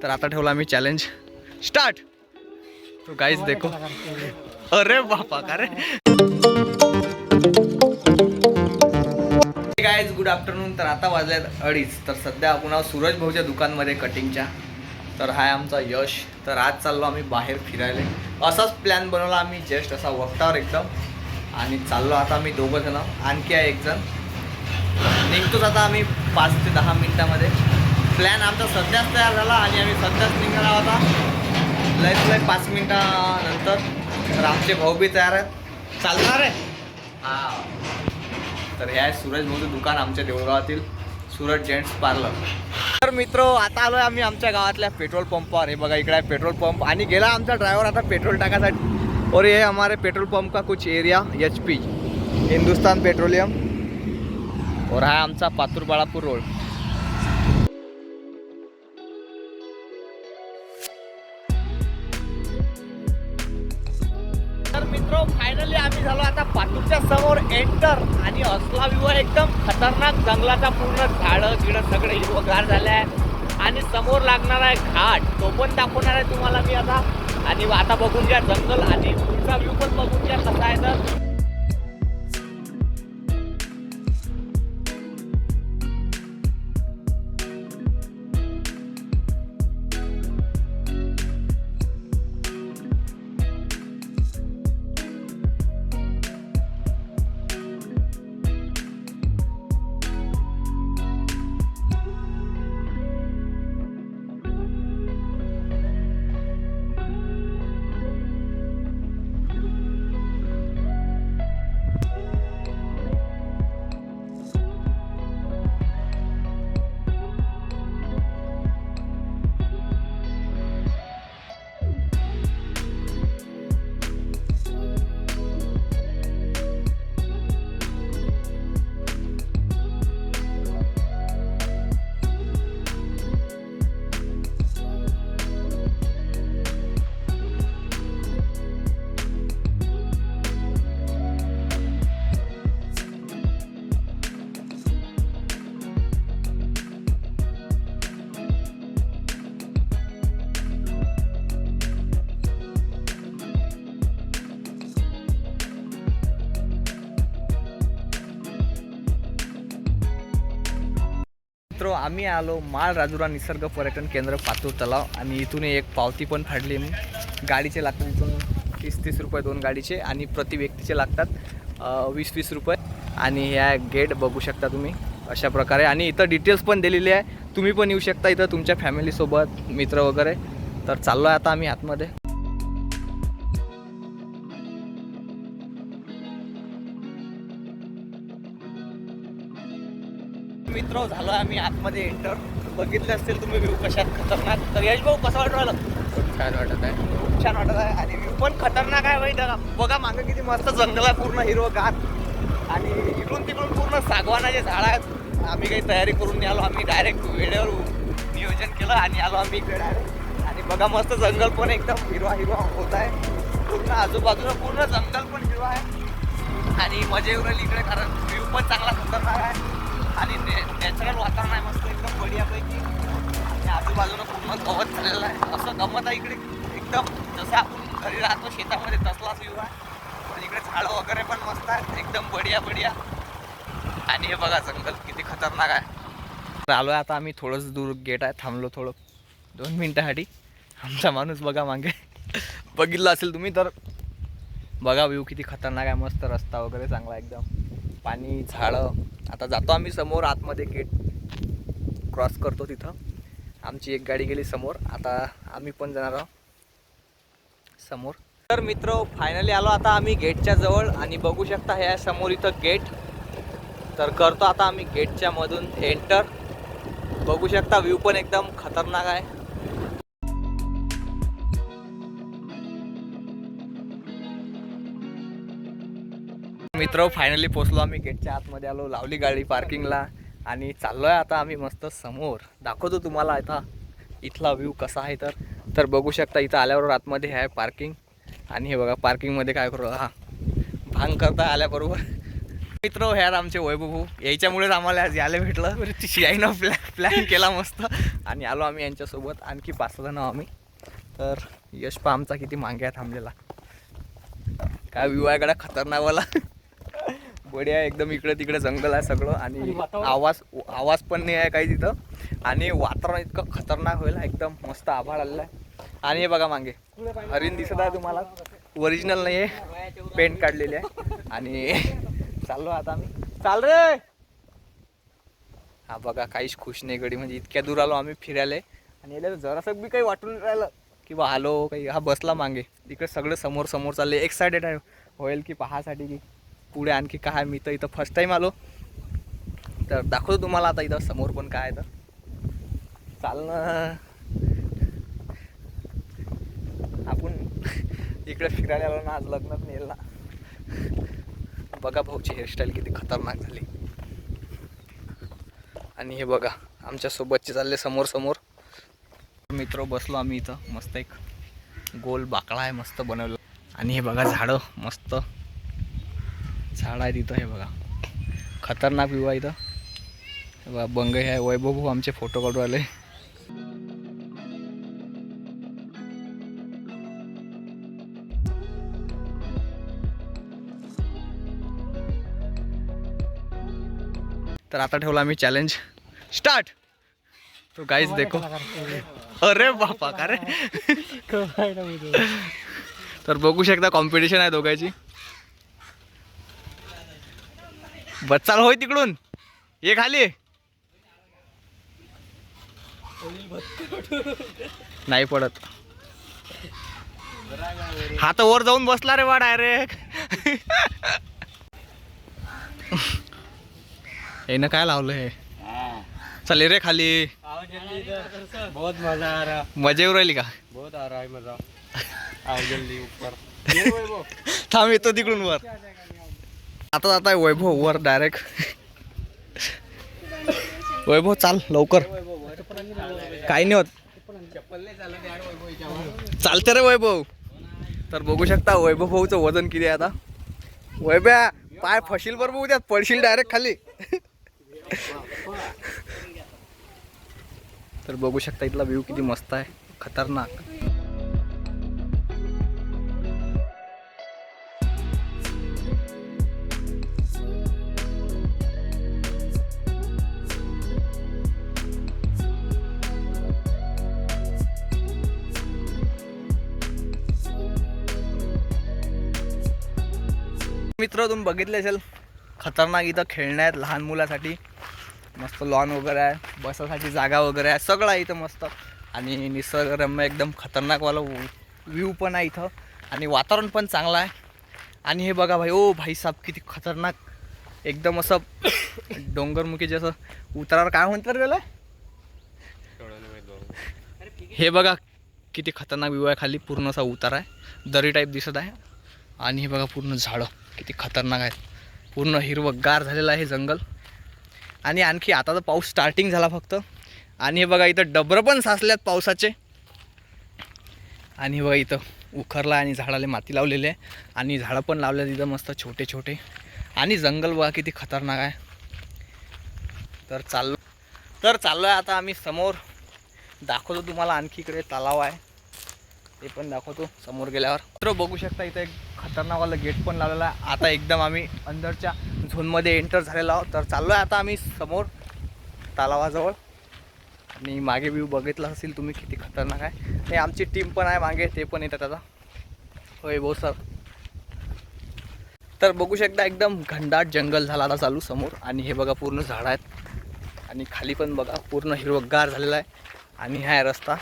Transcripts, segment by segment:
तर आता ठेवला आम्ही चॅलेंज स्टार्ट. तो गाइस देखो, अरे बापा का रे गाइस, गुड आफ्टरनून. तर आता वाजल्यात 2:30. तर सध्या आपण आहोत सूरज भाऊच्या दुकानमध्ये कटिंगच्या. तर हा आमचा यश. तर आज चाललो आम्ही बाहेर फिरायला. असाच प्लॅन बनवला आम्ही, जस्ट असा वक्तावर एकदम. आणि चाललो आता आम्ही 2 जण, आणखी आहे 1 जण. निघतोच आता आम्ही 5 ते 10 मिनिटामध्ये. प्लॅन आमचा सध्याच तयार झाला आणि आम्ही सध्याच निघणार आहोत आता, लय 5 मिनिटानंतर. तर आमचे भाऊ बी तयार आहेत, चालणार आहे. हां, तर हे आहे सूरज भाऊचं दुकान आमच्या देऊळगावातील, सूरज जेंट्स पार्लर. तर मित्र, आता आलो आहे आम्ही आमच्या गावातल्या पेट्रोल पंपावर. हे बघा, इकडे आहे पेट्रोल पंप आणि गेला आमचा ड्रायव्हर आता पेट्रोल टाकायसाठी. और ये हमारे पेट्रोल पंप का कुछ एरिया HP हिंदुस्तान पेट्रोलियम. और हा आमचा पातूर बाळापूर रोड. तर मित्र, फायनली आम्ही झालो आता पातूरच्या समोर एंटर. आणि असला व्ह्यू आहे एकदम खतरनाक. जंगलाचा पूर्ण झाडं गिडं सगळे हिरवगार झाले आहे. आणि समोर लागणार आहे घाट, तो पण दाखवणार आहे तुम्हाला मी आता. आणि आता बघून घ्या जंगल आणि पुढचा व्ह्यू पण बघून घ्या कसा आहे. तर मित्र, आम्ही आलो माळ राजुरा निसर्ग पर्यटन केंद्र पातूर तलाव. आणि इथून एक पावती पण फाडली मी. गाडीचे लागतात इथून 30-30 रुपये 2 गाडीचे. आणि प्रति व्यक्तीचे लागतात 20-20 रुपये. आणि ह्या गेट बघू शकता तुम्ही अशा प्रकारे. आणि इथं डिटेल्स पण दिलेली आहे, तुम्ही पण येऊ शकता इथं तुमच्या फॅमिलीसोबत, मित्र वगैरे. तर चाललो आहे आता आम्ही आतमध्ये. मित्र, झालो आम्ही आतमध्ये एंटर. बघितले असतील तुम्ही व्ह्यू कशात खतरनाक. तर यश भाऊ, कसं वाटू राहिलं? छान वाटत आहे, खूप छान वाटत आहे. आणि व्ह्यू पण खतरनाक आहे भाई. बघा मागे किती मस्त जंगल आहे, पूर्ण हिरवगार. आणि इकडून तिकडून पूर्ण सागवानाचे झाड आहेत. आम्ही काही तयारी करून नाही आलो, आम्ही डायरेक्ट वेळेवर नियोजन केलं आणि आलो आम्ही इकडे डायरेक्ट. आणि बघा मस्त जंगल पण एकदम हिरवा होत आहे. पूर्ण आजूबाजूला पूर्ण जंगल पण हिरवा आहे. आणि मजा येऊ राहिली इकडे, कारण व्ह्यू पण चांगला खतरनाक आहे. आणि नॅचरल वातावरण आहे मस्त एकदम बढियापैकी. आणि आजूबाजूला पूर्ण गवत झालेलं आहे. असं गमत आहे इकडे एकदम, जसं आपण घरी राहतो शेतामध्ये तसलाच व्ह्यू आहे. पण इकडे झाडं वगैरे पण मस्त आहेत, एकदम बढिया. आणि हे बघा जंगल किती खतरनाक आहे. आलो आहे आता आम्ही, थोडंच दूर गेट आहे, थांबलो थोडं 2 मिनिटासाठी. आमचा माणूस बघा मागे, बघितलं असेल तुम्ही तर. बघा व्ह्यू किती खतरनाक आहे, मस्त रस्ता वगैरे चांगला एकदम, पाणी झाडं. आता जातो आम्ही समोर आतमध्ये, गेट क्रॉस करतो तिथं. आमची एक गाडी गेली समोर, आता आम्ही पण जाणार आहोत समोर. तर मित्र, फायनली आलो आता आम्ही गेटच्या जवळ. आणि बघू शकता ह्या समोर इथं गेट. तर करतो आता आम्ही गेटच्या मधून एंटर. बघू शकता व्ह्यू पण एकदम खतरनाक आहे. मित्र, फायनली पोचलो आम्ही गेटच्या आतमध्ये, आलो, लावली गाडी पार्किंगला. आणि चाललो आहे आता आम्ही मस्त समोर. दाखवतो तुम्हाला आता इथला व्ह्यू कसा आहे. तर बघू शकता इथं आल्यावर आतमध्ये आहे पार्किंग. आणि हे बघा पार्किंगमध्ये काय करू, हा भांग करता आल्याबरोबर मित्र ह्यात आमचे वैभव भाऊ, याच्यामुळेच आम्हाला आज यायला भेटलं. यायनं प्लॅन केला मस्त आणि आलो आम्ही यांच्यासोबत. आणखी 5-6 जण आम्ही. तर यश पा आमचा किती मागे आहे थांबलेला. काय व्ह्यू आहे गड्या खतरनाकवाला. बढिया एकदम. इकडे तिकडे जंगल आहे सगळं आणि आवाज पण नाही आहे काही तिथं. आणि वातावरण इतकं खतरनाक होईल. एकदम मस्त आभाळ आलेला आहे. आणि हे बघा मागे हरिण दिसत आहे तुम्हाला. ओरिजिनल नाही आहे, पेंट काढलेली आहे. आणि चाललो आता आम्ही. चाल रे. हा बघा काहीच खुश नाही गडी. म्हणजे इतक्या दूर आलो आम्ही फिरायला आणि याला जरासं बी काही वाटून राहिलं की बा आलो काही. हा बसला मागे. तिकडे सगळं समोर समोर चालले. एक्सायटेड आहे होईल की पाहासाठी की पुढे आणखी काय. मी तर इथं फर्स्ट टाईम आलो तर दाखवतो तुम्हाला आता इथं समोर पण काय आहे. तर चालणं आपण इकडे फिरायला आलो ना. आज लग्नात नेल ना. बघा भाऊची हेअरस्टाईल किती खतरनाक झाली. आणि हे बघा आमच्या सोबतचे चालले समोर समोर. मित्र बसलो आम्ही इथं. मस्त एक गोल बाकडा आहे मस्त बनवलं. आणि हे बघा झाडं मस्त झाड आहे तिथं. हे बघा खतरनाक व्ह्यू आहे इथं. हे बघा बंगई आहे. वैभव भाऊ आमचे फोटो काढू आले. तर आता ठेवला आम्ही चॅलेंज स्टार्ट. तो गाइस देखो. अरे बापा का रे. तर बघू शकता कॉम्पिटिशन आहे दोघांची. बच्चाल होय तिकडून ये खाली. नाही पडत. हा तर वर जाऊन बसला रे बा डायरेक्ट. यानं काय लावलं हे. चल रे खाली. बहुत मजा आ रहा. मजा येऊ राहिली का. बहुत आ रहा है मजा. आओ जल्दी ऊपर. थांब येतो तिकडून वर. आता जात आहे वैभव वर डायरेक्ट. वैभव चाल लवकर. काही नाही होत. चालते रे वैभव. तर बघू शकता वैभव भाऊचं वजन किती आहे आता. वैभ्या पाय फशील बरोबर उद्या पडशील डायरेक्ट खाली. तर बघू शकता इथला व्ह्यू किती मस्त आहे खतरनाक. मित्र तुम्ही बघितले असेल खतरनाक इथं खेळण्या आहेत लहान मुलासाठी. मस्त लॉन वगैरे आहे. बसासाठी जागा वगैरे आहे. सगळं आहे इथं मस्त. आणि निसर्गरम्य एकदम खतरनाकवाला व्ह्यू पण आहे इथं. आणि वातावरण पण चांगलं आहे. आणि हे बघा भाई. ओ भाई साहेब किती खतरनाक. एकदम असं डोंगरमुखी जसं उतरावर काय म्हणतात गेलं. हे बघा किती खतरनाक व्ह्यू आहे. खाली पूर्ण असा उतार आहे. दरी टाईप दिसत आहे. आणि हे बघा पूर्ण झाडं किती खतरनाक आहेत. पूर्ण हिरवंगार झालेलं आहे जंगल. आणि आणखी आता तर पाऊस स्टार्टिंग झाला फक्त. आणि हे बघा इथं डबरं पण साचल्यात पावसाचे. आणि हे बघा इथं उखरला आणि झाडाला माती लावलेली आहे. आणि झाडं पण लावले तिथं मस्त छोटे छोटे. आणि जंगल बघा किती खतरनाक आहे. तर चाललो आहे आता आम्ही समोर. दाखवतो तुम्हाला. आणखी इकडे तलाव आहे ते पण दाखवतो समोर गेल्यावर. तर बघू शकता इथं एक खतरनाकवाला गेट पण लावलेला आहे. आता एकदम आम्ही अंदरच्या झोनमध्ये एंटर झालेलो आहोत. तर चाललो आहे आता आम्ही समोर तलावाजवळ. आणि मागे व्ह्यू बघितला असेल तुम्ही किती खतरनाक आहे. हे आमची टीम पण आहे मागे. ते पण येतात आता. होय भाऊ सर. तर बघू शकता एकदम घनदाट जंगल झाला आता चालू समोर. आणि हे बघा पूर्ण झाडं आहेत. आणि खाली पण बघा पूर्ण हिरवगार झालेला आहे. आणि हा आहे रस्ता.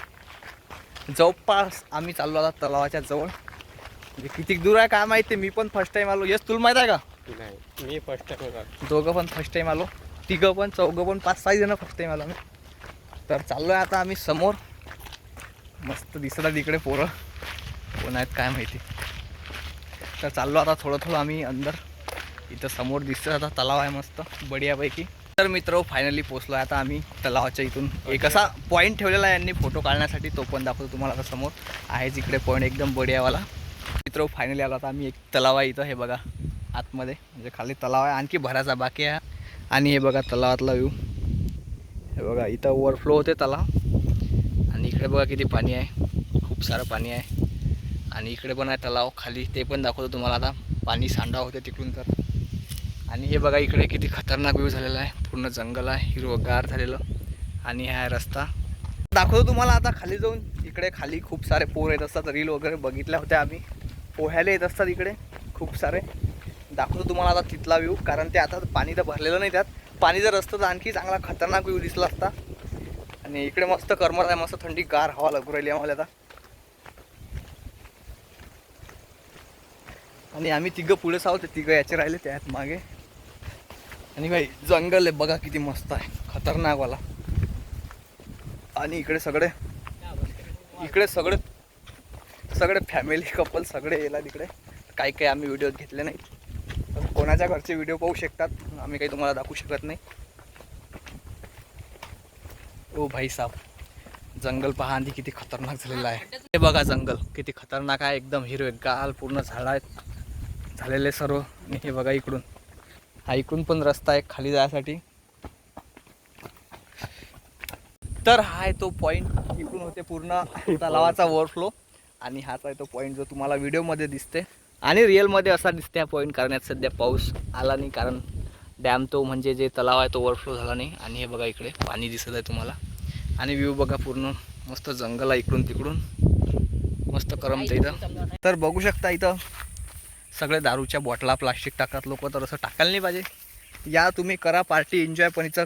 जवळपास आम्ही चाललो आता तलावाच्या जवळ. म्हणजे किती दूर आहे काय माहिती. मी पण फर्स्ट टाईम आलो. यस तुला माहीत आहे का. नाही मी फर्स्ट टाइम आलो. दोघं पण फर्स्ट टाईम आलो. तिघं पण चौघं पण 5-6 जण फर्स्ट टाईम आलो आम्ही. तर चाललो आहे आता आम्ही समोर. मस्त दिसत आहे तिकडे पोरं कोण आहेत काय माहिती. तर चाललो आता थोडं आम्ही अंदर. इथं समोर दिसतं आता तलाव आहे मस्त बढियापैकी. तर मित्र फायनली पोचलो आहे आता आम्ही तलावाच्या इथून. एक असा पॉईंट ठेवलेला आहे यांनी फोटो काढण्यासाठी. तो पण दाखवतो तुम्हाला. आता समोर आहे जिकडे पॉईंट एकदम बढियावाला. मित्र फायनली आलो आता आम्ही. एक तलाव आहे इथं. हे बघा आतमध्ये, म्हणजे खाली तलाव आहे, आणखी भरायचा बाकी आहे. आणि हे बघा तलावातला व्ह्यू, हे बघा इथं ओव्हरफ्लो होते तलाव. आणि इकडे बघा किती पाणी आहे, खूप सारं पाणी आहे. आणि इकडे पण आहे तलाव खाली, ते पण दाखवतो तुम्हाला. आता पाणी सांडा होते तिकडून तर. आणि हे बघा इकडे किती खतरनाक व्ह्यू झालेला आहे, पूर्ण जंगल आहे हिरवगार झालेलं. आणि हा आहे रस्ता, दाखवतो तुम्हाला. आता खाली जाऊन इकडे खाली खूप सारे पोर येत असतात, रील वगैरे बघितल्या होत्या आम्ही. पोहायला येत असतात इकडे खूप सारे. दाखवतो तुम्हाला आता तिथला व्ह्यू, कारण ते आता पाणी तर भरलेलं नाही, त्यात पाणी जर असतं तर आणखी चांगला खतरनाक व्ह्यू दिसला असता. आणि इकडे मस्त करमत आहे, मस्त थंडी गार हवा लागू राहिली आम्हाला आता. आणि आम्ही तिघं पुढेच आहोत, ते तिघं याचे राहिले त्यात मागे. आणि भाई जंगल आहे बघा किती मस्त आहे, खतरनाकवाला. आणि इकडे सगळे फॅमिली कपल सगळे येला तिकडे. काही आम्ही व्हिडिओ घेतले नाही, तर कोणाच्या घरचे व्हिडिओ पाहू शकतात, आम्ही काही तुम्हाला दाखवू शकत नाही. ओ भाई साहब, जंगल पहा आणि किती खतरनाक झालेलं आहे. हे बघा जंगल किती खतरनाक आहे, एकदम हिरवेगार पूर्ण झाड आहेत झालेले सर्व. आणि हे बघा इकडून पण रस्ता आहे खाली जायसाठी. तर हा आहे तो पॉईंट, इकडून होते पूर्ण तलावाचा ओव्हरफ्लो. आणि हाच आहे तो पॉईंट जो तुम्हाला व्हिडिओमध्ये दिसते. आणि रिअलमध्ये असा दिसते हा पॉईंट, कारण यात सध्या पाऊस आला नाही, कारण डॅम तो म्हणजे जे तलाव आहे तो ओव्हरफ्लो झाला नाही. आणि हे बघा इकडे पाणी दिसत आहे तुम्हाला. आणि व्ह्यू बघा पूर्ण मस्त जंगल आहे, इकडून तिकडून मस्त करमतं इथं. तर बघू शकता इथं सगळे दारूच्या बॉटला प्लास्टिक टाकतात लोक, तर असं टाकायला नाही पाहिजे. या तुम्ही करा पार्टी एन्जॉय, पण इथं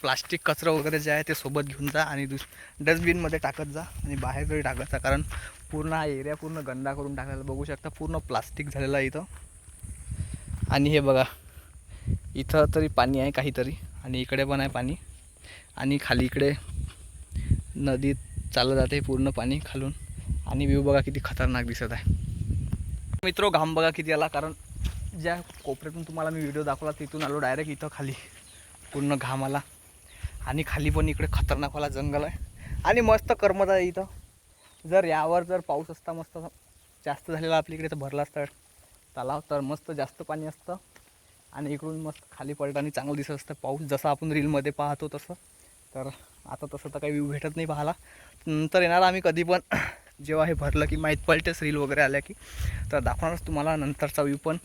प्लास्टिक कचरा वगैरे जे आहे ते सोबत घेऊन जा आणि डस्टबिनमध्ये टाकत जा आणि बाहेर तरी टाकत जा, कारण पूर्ण हा एरिया पूर्ण गंदा करून टाकायला. बघू शकता पूर्ण प्लास्टिक झालेलं आहे इथं. आणि हे बघा इथं तरी पाणी आहे काहीतरी, आणि इकडे पण आहे पाणी. आणि खाली इकडे नदीत चाललं जाते पूर्ण पाणी खालून. आणि व्ह्यू बघा किती खतरनाक दिसत आहे मित्रो. घाम बघा किती आला, कारण ज्या कोपऱ्यातून तुम्हाला मी व्हिडिओ दाखवला तिथून आलो डायरेक्ट इथं खाली, पूर्ण घाम आला. आणि खाली पण इकडे खतरनाकवाला जंगल आहे आणि मस्त करमत आहे इथं. जर यावर जर पाऊस असता मस्त जास्त झालेला आपल्या इकडे, तर भरला असता तलाव, तर मस्त जास्त पाणी असतं. आणि इकडून मस्त खाली पडताना चांगलं दिसत असतं पाऊस, जसं आपण रीलमध्ये पाहतो तसं. तर आता तसं तर काही व्ह्यू भेटत नाही पाहायला. नंतर येणार आम्ही कधी पण, जेव्हा हे भरलं की माहीत पडतेच रील वगैरे आल्या की, तर दाखवणारच तुम्हाला नंतरचा व्ह्यू पण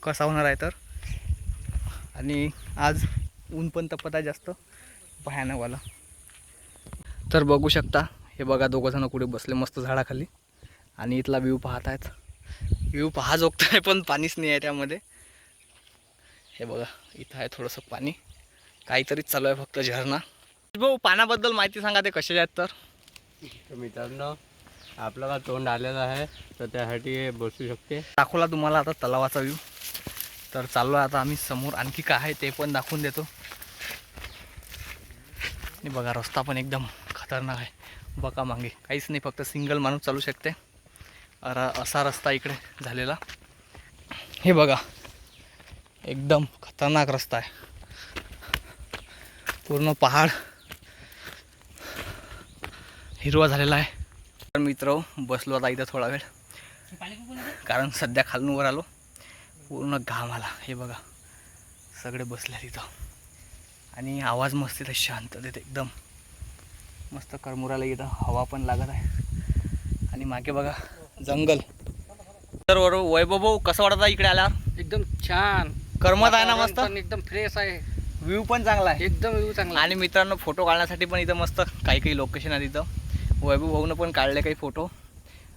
कसा होणार आहे तर. आणि आज ऊन पण तपत आहे जास्त भयानकवाला. तर बघू शकता हे बघा दोघंजणं कुठे बसले मस्त झाडाखाली आणि इथला व्ह्यू पाहत आहेत. व्ह्यू पहा जोगता आहे पण पाणीच नाही आहे त्यामध्ये. हे बघा इथं आहे थोडंसं पाणी, काहीतरी चालू आहे फक्त झरणा. भाऊ पाण्याबद्दल माहिती सांगा, ते कसे आहेत तर. मित्रांनो आपल्याला तोंड आलेलं आहे, तर त्यासाठी बसू शकते. दाखवला तुम्हाला आता तलावाचा व्ह्यू. तर चाललो आता आम्ही समोर, आणखी काय आहे ते पण दाखवून देतो. आणि बघा रस्ता पण एकदम खतरनाक आहे बघा, मागे काहीच नाही, फक्त सिंगल माणूस चालू शकते असा रस्ता इकडे झालेला. हे बघा एकदम खतरनाक रस्ता आहे, पूर्ण पहाड हिरवा झालेला आहे. तर मित्र बसलो आता इथं थोडा वेळ, कारण सध्या खालून वर आलो, पूर्ण घाम आला. हे बघा सगळे बसले तिथं आणि आवाज मस्त येते, शांततेत एकदम मस्त करमुराला. इथं हवा पण लागत आहे आणि मागे बघा जंगल. तर वैभव भाऊ कसं वाटत आहे इकडे आल्यावर. एकदम छान करमत आहे ना मस्त, एकदम फ्रेश आहे, व्ह्यू पण चांगला आहे एकदम व्ह्यू चांगला. आणि मित्रांनो फोटो काढण्यासाठी पण इथं मस्त काही लोकेशन आहे तिथं. वैभव भाऊनं पण काढले काही फोटो.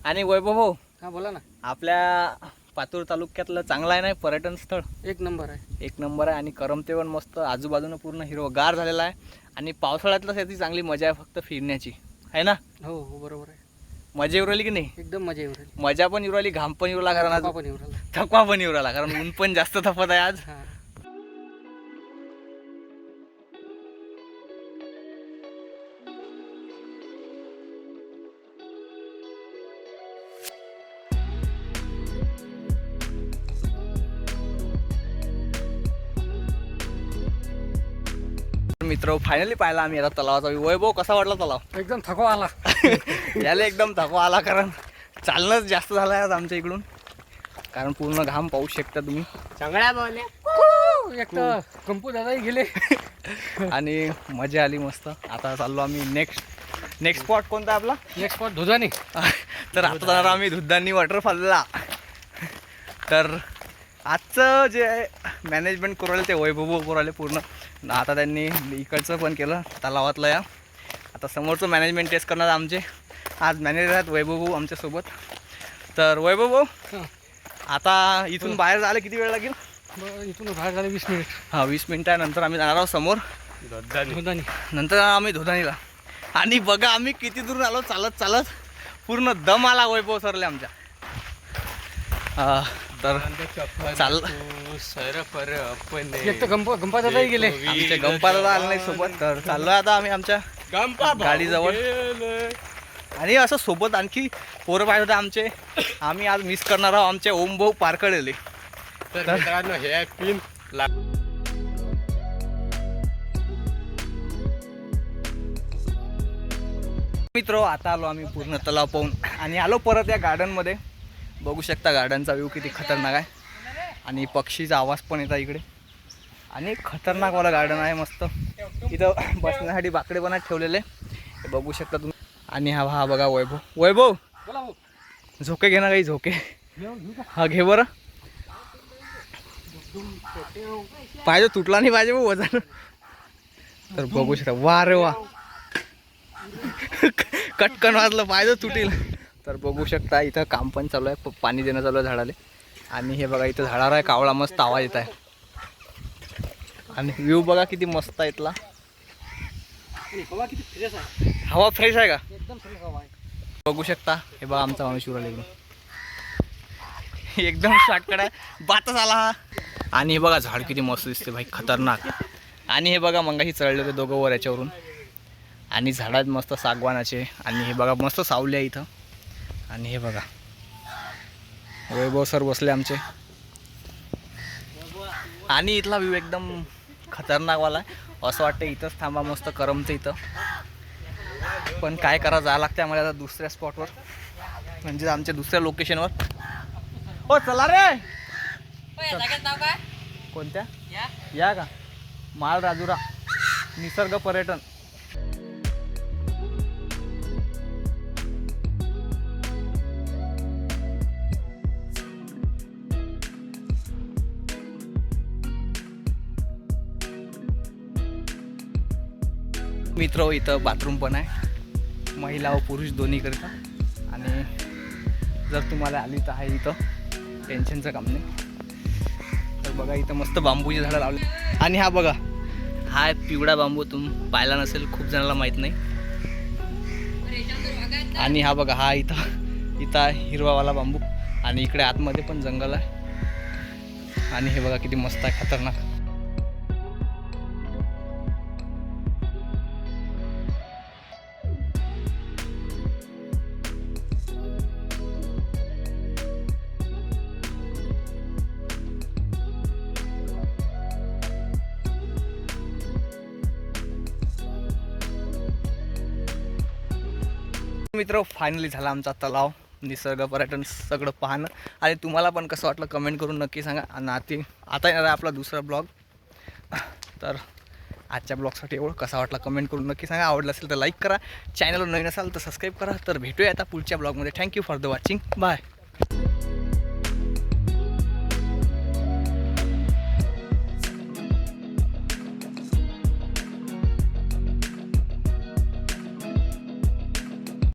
आणि वैभव भाऊ हा बोला ना. आपल्या पातूर तालुक्यातलं चांगलं आहे ना पर्यटन स्थळ. एक नंबर आहे, एक नंबर आहे आणि करमते पण मस्त, आजूबाजूनं पूर्ण हिरवगार झालेला आहे. आणि पावसाळ्यातलं याची चांगली मजा आहे फक्त फिरण्याची, आहे ना. हो हो बरोबर आहे, मजा येऊ राहिली की नाही. एकदम मजा येऊ राहिली, मजा पण येऊ राहिली, घाम पण येऊ राहिला, कारण पण येऊ राहिला, थकवा पण येऊ राहिला, कारण ऊन पण जास्त तपत आहे आज. हा. मित्र फायनली पाहिला आम्ही आता तलावाचा. वैभव कसा वाटला तलाव. एकदम थकवा आला. याला एकदम थकवा आला, कारण चालणंच जास्त झालं आहे आज आमच्या इकडून. कारण पूर्ण घाम पाहू शकता तुम्ही. चांगल्या बोलल्या. एक तर कंपू दादाही गेले. आणि मजा आली मस्त. आता चाललो आम्ही नेक्स्ट स्पॉट कोणता आपला. नेक्स्ट स्पॉट धुजानी. तर आता जाणार आम्ही धुद्दानी वॉटरफॉलला. तर आजचं जे मॅनेजमेंट करू राहिले ते वैभव करू राहिले पूर्ण. आता त्यांनी इकडचं पण केलं तलावातलं. या आता समोरचं मॅनेजमेंट टेस्ट करणार आमचे आज मॅनेजर आहेत वैभव आमच्यासोबत. तर वैभव आता इथून बाहेर जायला किती वेळ लागेल. इथून बाहेर झाले 20 मिनिट. हां 20 मिनिटानंतर आम्ही जाणार आहोत समोर. धुजानी. नंतर आम्ही धुदानीला. आणि बघा आम्ही किती दूर आलो चालत चालत. पूर्ण दम आला वैभव सरले आमच्या. तर चाल सर पर आपण एक तर गंपा दादाही गेले. आमच्या गंपाला आलं नाही सोबत. तर चाललो आता आम्ही आमच्या गाडीजवळ. आणि असं सोबत आणखी पोरं पाहिजे होते आमचे. आम्ही आज मिस करणार आहोत आमचे ओम भाऊ पारकडेले. तर मित्रांनो हे पिन मित्र आता आलो आम्ही पूर्ण तलाव पाहून. आणि आलो परत या गार्डनमध्ये. बघू शकता गार्डनचा व्ह्यू किती खतरनाक आहे. आणि पक्षीचा आवाज पण येतात इकडे. आणि खतरनाकवाला गार्डन आहे मस्त. इथं बसण्यासाठी बाकडे पण ठेवलेले हे बघू शकता तुम्ही. आणि हा बघा वैभव झोके घे ना काही झोके. हा घे बरं. पाहिजे तुटला नाही पाहिजे वजन. तर बघू शकता वा रे वा. कटकन वाजलं पाहिजे तुटेल. तर बघू शकता इथं काम पण चालू आहे. पाणी देणं चालू आहे झाडाले. आणि हे बघा इथं झाडावर आहे कावळा मस्त आवाज येत आहे. आणि व्ह्यू बघा किती मस्त आहे इथला. हवा किती फ्रेश आहे. हवा फ्रेश आहे का. एकदम फ्रेश हवा आहे. बघू शकता हे बघा आमचा माणूस उराला एकदम शॉर्टकट आहे. बातच आला हा. आणि हे बघा झाड किती मस्त दिसते भाई खतरनाक. आणि हे बघा मंगाशी चढले होते दोघं वर याच्यावरून. आणि झाडात मस्त सागवानाचे. आणि हे बघा मस्त सावली आहे इथं. आणि हे बघा वैभव सर बसले आमचे. आणि इथला व्ह्यू एकदम खतरनाकवाला आहे. असं वाटतं इथंच थांबा मस्त करमतं इथं. पण काय करा जावं लागतं आम्हाला आता दुसऱ्या स्पॉटवर म्हणजे आमच्या दुसऱ्या लोकेशनवर. हो चला रे. कोणत्या या का माळ राजुरा निसर्ग पर्यटन. मित्र इथं बाथरूम पण आहे महिला व पुरुष दोन्हीकरिता. आणि जर तुम्हाला आली तर आहे इथं टेन्शनचं काम नाही. तर बघा इथं मस्त बांबूची झाडं लावली. आणि हा बघा हा पिवळा बांबू तुम्ही पाहिला नसेल खूप जणांना माहीत नाही. आणि हा बघा हा इथं हिरवावाला बांबू. आणि इकडे आतमध्ये पण जंगल आहे. आणि हे बघा किती मस्त आहे खतरनाक. मित्र फायनली झाला आमचा तलाव निसर्ग पर्यटन सगळं पाहणं. आणि तुम्हाला पण कसं वाटलं कमेंट करून नक्की सांगा. आणि आता येणार आहे आपला दुसरा ब्लॉग. तर आजच्या ब्लॉगसाठी एवढं कसा वाटला कमेंट करून नक्की सांगा. आवडलं असेल तर लाईक करा. चॅनलवर नवीन असाल तर सबस्क्राईब करा. तर भेटूया आता पुढच्या ब्लॉगमध्ये. Thank you for the watching. Bye.